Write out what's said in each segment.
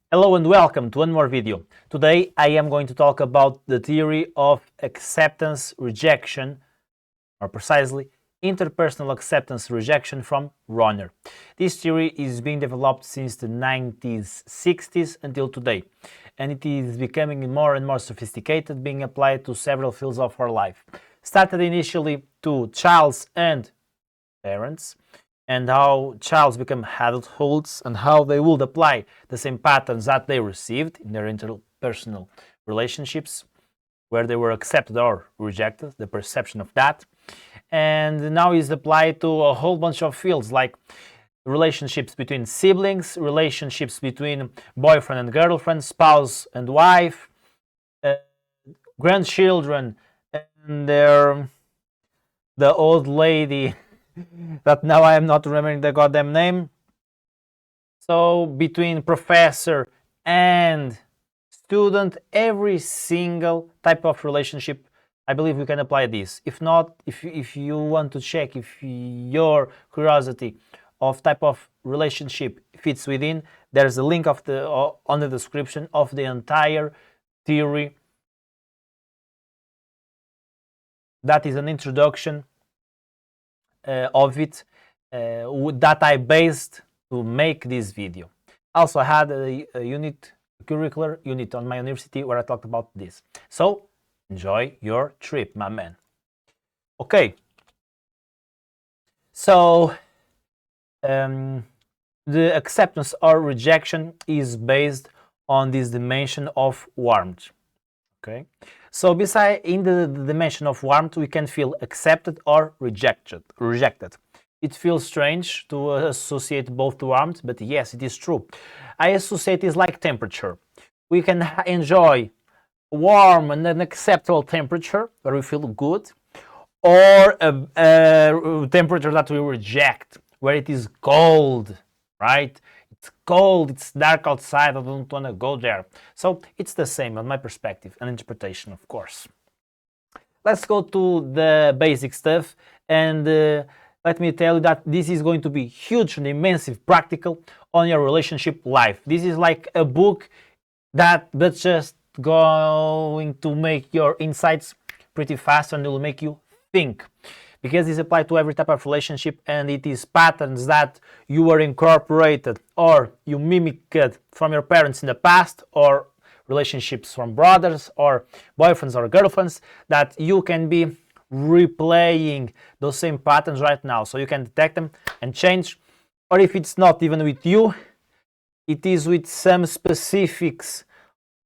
Hello and welcome to one more video. Today I am going to talk about the theory of acceptance rejection, or precisely interpersonal acceptance rejection from Ronner. This theory is being developed since the 1960s until today, and it is becoming more and more sophisticated, being applied to several fields of our life. Started initially to childs and parents, and how childs become adulthoods and how they would apply the same patterns that they received in their interpersonal relationships, where they were accepted or rejected, the perception of that. And now is applied to a whole bunch of fields like relationships between siblings, relationships between boyfriend and girlfriend, spouse and wife, grandchildren, and the old lady that now I am not remembering the goddamn name. So between professor and student, every single type of relationship, I believe we can apply this. If not, if you want to check if your curiosity of type of relationship fits within, there's a link of on the description of the entire theory. That is an introduction of it that I based to make this video. Also, I had a curricular unit on my university where I talked about this. So, enjoy your trip, my man. Okay. So, the acceptance or rejection is based on this dimension of warmth. Okay. So beside in the dimension of warmth, we can feel accepted or rejected. It feels strange to associate both to warmth, but yes, it is true. I associate it like temperature. We can enjoy warm and an acceptable temperature where we feel good, or a temperature that we reject, where it is cold, right? It's cold, it's dark outside, I don't want to go there. So it's the same on my perspective and interpretation, of course. Let's go to the basic stuff, and let me tell you that this is going to be huge and immense, practical on your relationship life. This is like a book that's just going to make your insights pretty fast, and it will make you think, because it's applied to every type of relationship, and it is patterns that you were incorporated or you mimicked from your parents in the past, or relationships from brothers or boyfriends or girlfriends, that you can be replaying those same patterns right now, so you can detect them and change. Or if it's not even with you, it is with some specifics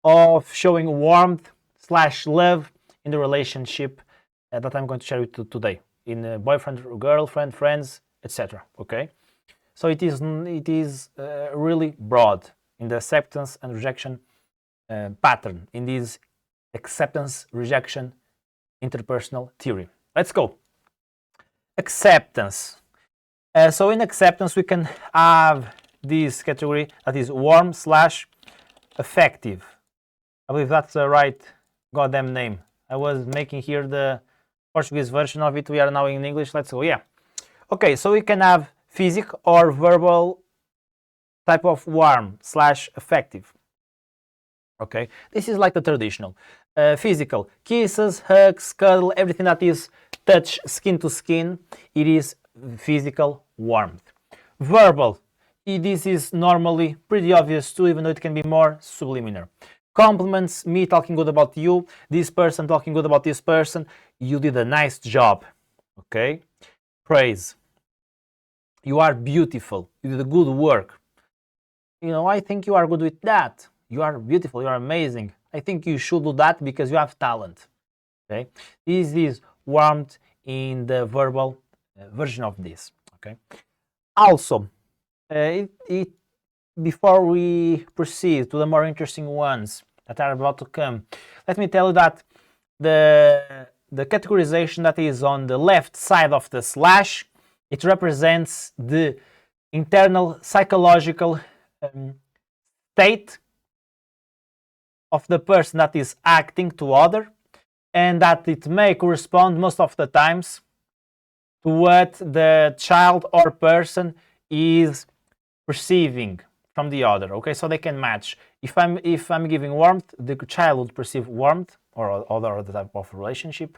of showing warmth / love in the relationship that I'm going to share with you today, in boyfriend, girlfriend, friends, etc. Okay, so it is really broad in the acceptance and rejection pattern in this acceptance rejection interpersonal theory. Let's go. Acceptance. So in acceptance we can have this category that is warm / affective. I believe that's the right goddamn name. I was making here the Portuguese version of it. We are now in English. Let's go. Yeah. Okay, so we can have physical or verbal type of warm / affective. Okay, this is like the traditional. Physical, kisses, hugs, cuddle, everything that is touch, skin to skin, it is physical warmth. Verbal, this is normally pretty obvious too, even though it can be more subliminal. Compliments, me talking good about you, this person talking good about this person, you did a nice job. Okay. Praise, you are beautiful, you did a good work. I think you are good with that. You are beautiful, you are amazing. I think you should do that because you have talent. Okay. This is warmth in the verbal version of this. Okay. Also, before we proceed to the more interesting ones that are about to come, let me tell you that the categorization that is on the left side of the slash, it represents the internal psychological state of the person that is acting to other, and that it may correspond most of the times to what the child or person is perceiving from the other. Okay, so they can match. If I'm giving warmth, the child would perceive warmth or other type of relationship.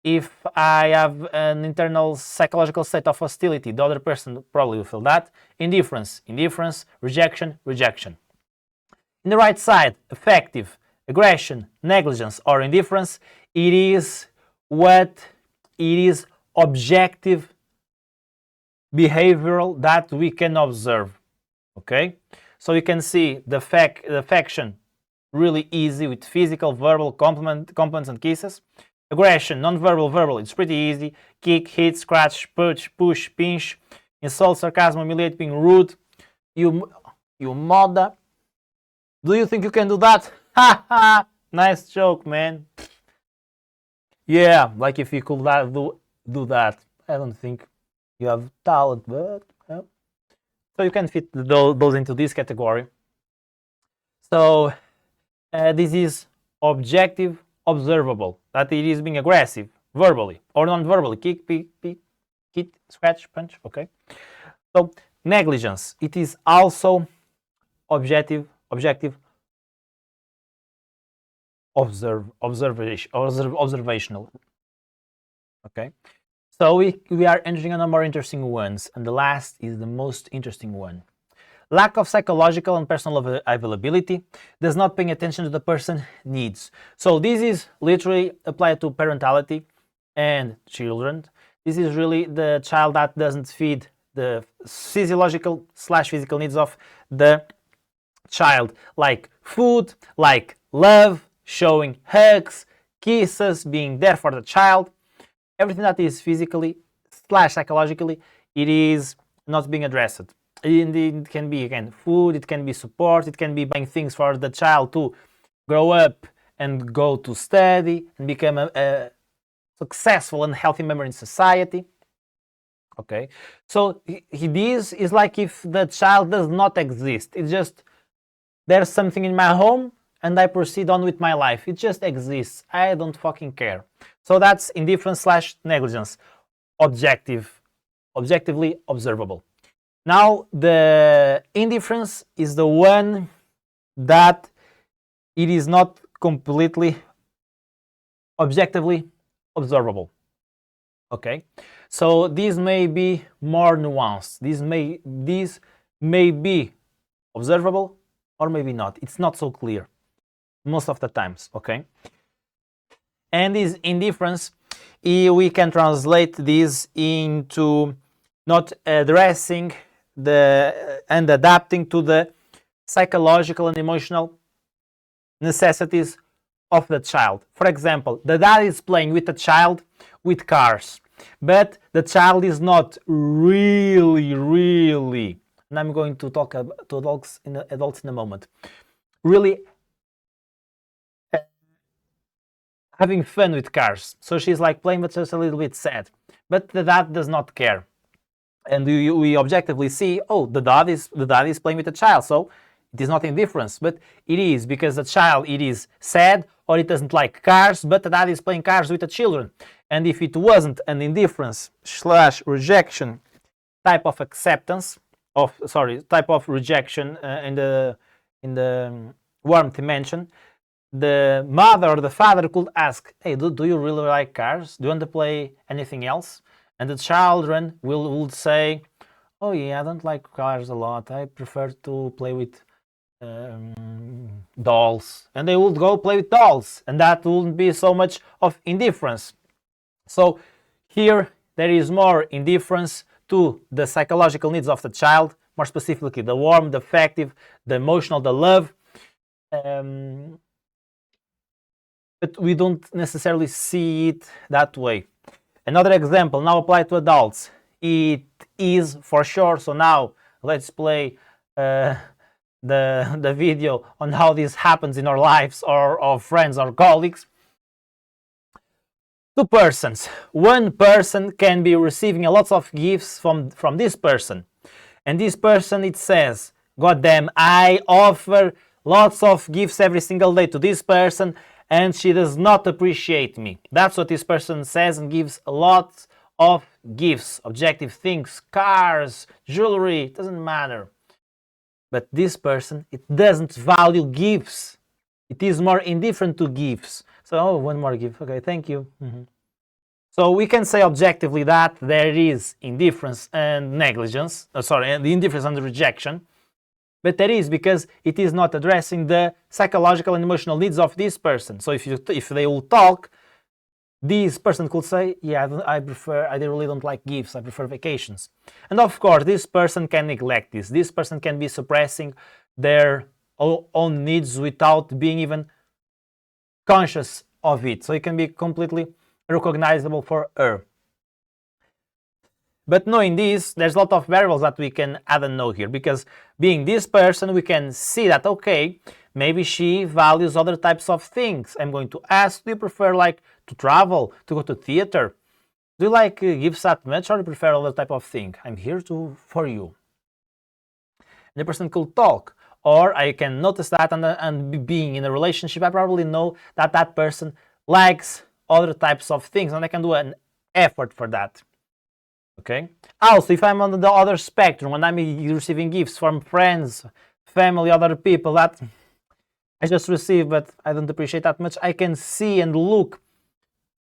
If I have an internal psychological state of hostility, the other person probably will feel that. Indifference, rejection, rejection. In the right side, affective, aggression, negligence, or indifference, it is objective behavioral that we can observe. Okay, so you can see the affection really easy with physical, verbal, compliments and kisses. Aggression, non-verbal, verbal, it's pretty easy. Kick, hit, scratch, push, pinch, insult, sarcasm, humiliate, being rude. You mother. Do you think you can do that? Ha ha! Nice joke, man. Yeah, like if you could do that. I don't think you have talent, but yeah. So you can fit those into this category. So this is objective, observable, that it is being aggressive, verbally or non-verbally. Kick, hit, scratch, punch. Okay. So negligence, it is also objective, observational. Okay. So we are entering on the more interesting ones, and the last is the most interesting one. Lack of psychological and personal availability, does not paying attention to the person needs. So this is literally applied to parentality and children. This is really the child that doesn't feed the physiological / physical needs of the child, like food, like love, showing hugs, kisses, being there for the child. Everything that is physically / psychologically, it is not being addressed. It can be, again, food, it can be support, it can be buying things for the child to grow up and go to study and become a successful and healthy member in society. Okay, so this is like if the child does not exist. It's just, there's something in my home and I proceed on with my life. It just exists. I don't fucking care. So that's indifference / negligence, objectively observable. Now, the indifference is the one that it is not completely objectively observable. Okay, so these may be more nuanced. These may be observable or maybe not. It's not so clear most of the times. Okay, and this indifference, we can translate this into not addressing and adapting to the psychological and emotional necessities of the child. For example, the dad is playing with the child with cars, but the child is not really, and I'm going to talk about to adults in a moment, really having fun with cars. So she's like playing, but just a little bit sad. But the dad does not care. And we objectively see, oh, the dad is playing with the child, so it is not indifference, but it is because the child, it is sad or it doesn't like cars, but the dad is playing cars with the children. And if it wasn't an indifference / rejection type of acceptance type of rejection in the warmth dimension, the mother or the father could ask, hey, do you really like cars? Do you want to play anything else? And the children will say, oh yeah, I don't like cars a lot. I prefer to play with dolls. And they would go play with dolls. And that wouldn't be so much of indifference. So here there is more indifference to the psychological needs of the child, more specifically the warm, the affective, the emotional, the love. But we don't necessarily see it that way. Another example, now applied to adults. It is for sure. So now let's play the video on how this happens in our lives or of friends or colleagues. Two persons. One person can be receiving a lot of gifts from this person. And this person, it says, God damn, I offer lots of gifts every single day to this person, and she does not appreciate me. That's what this person says and gives a lot of gifts, objective things, cars, jewelry, doesn't matter. but this person, it doesn't value gifts. It is more indifferent to gifts. So, oh, one more gift. Okay, thank you. So we can say objectively that there is indifference and negligence, and the indifference and the rejection, but there is because it is not addressing the psychological and emotional needs of this person. So if they will talk, this person could say, yeah, I really don't like gifts, I prefer vacations. And of course, this person can neglect this. This person can be suppressing their own needs without being even conscious of it. So it can be completely recognizable for her. But knowing this, there's a lot of variables that we can add and know here, because being this person, we can see that, okay, maybe she values other types of things. I'm going to ask, do you prefer like to travel, to go to theater? Do you like gifts that much, or do you prefer other type of thing? I'm here for you. And the person could talk, or I can notice that, and being in a relationship, I probably know that that person likes other types of things, and I can do an effort for that. Okay. Also, if I'm on the other spectrum, when I'm receiving gifts from friends, family, other people that I just receive, but I don't appreciate that much, I can see and look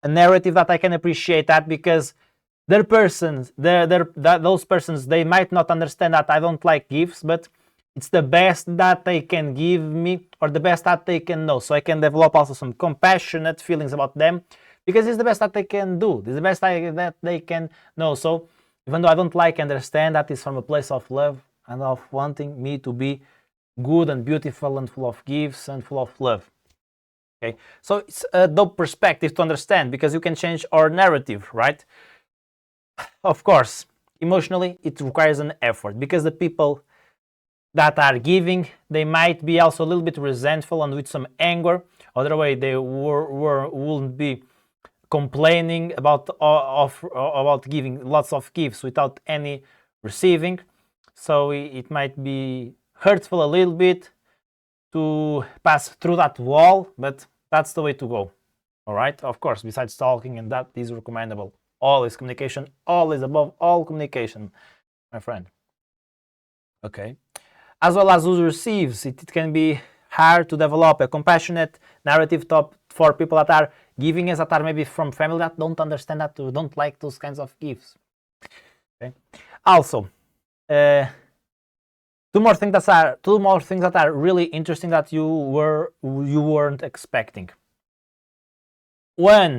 a narrative that I can appreciate that, because those persons, they might not understand that I don't like gifts, but it's the best that they can give me, or the best that they can know. So I can develop also some compassionate feelings about them, because it's the best that they can do. It's the best that they can know. So even though I don't like, understand that is from a place of love and of wanting me to be good and beautiful and full of gifts and full of love. Okay, so it's a dope perspective to understand, because you can change our narrative, right? Of course, emotionally, it requires an effort, because the people that are giving, they might be also a little bit resentful and with some anger. Otherwise, they wouldn't be complaining about giving lots of gifts without any receiving. So it might be hurtful a little bit to pass through that wall, but that's the way to go. All right. Of course, besides talking, and that is recommendable. Always communication, always above all communication, my friend. Okay. As well as who receives, it can be hard to develop a compassionate narrative for people that are giving us, that are maybe from family that don't understand that, or don't like those kinds of gifts. Okay. Also, two more things that are really interesting that you weren't expecting. When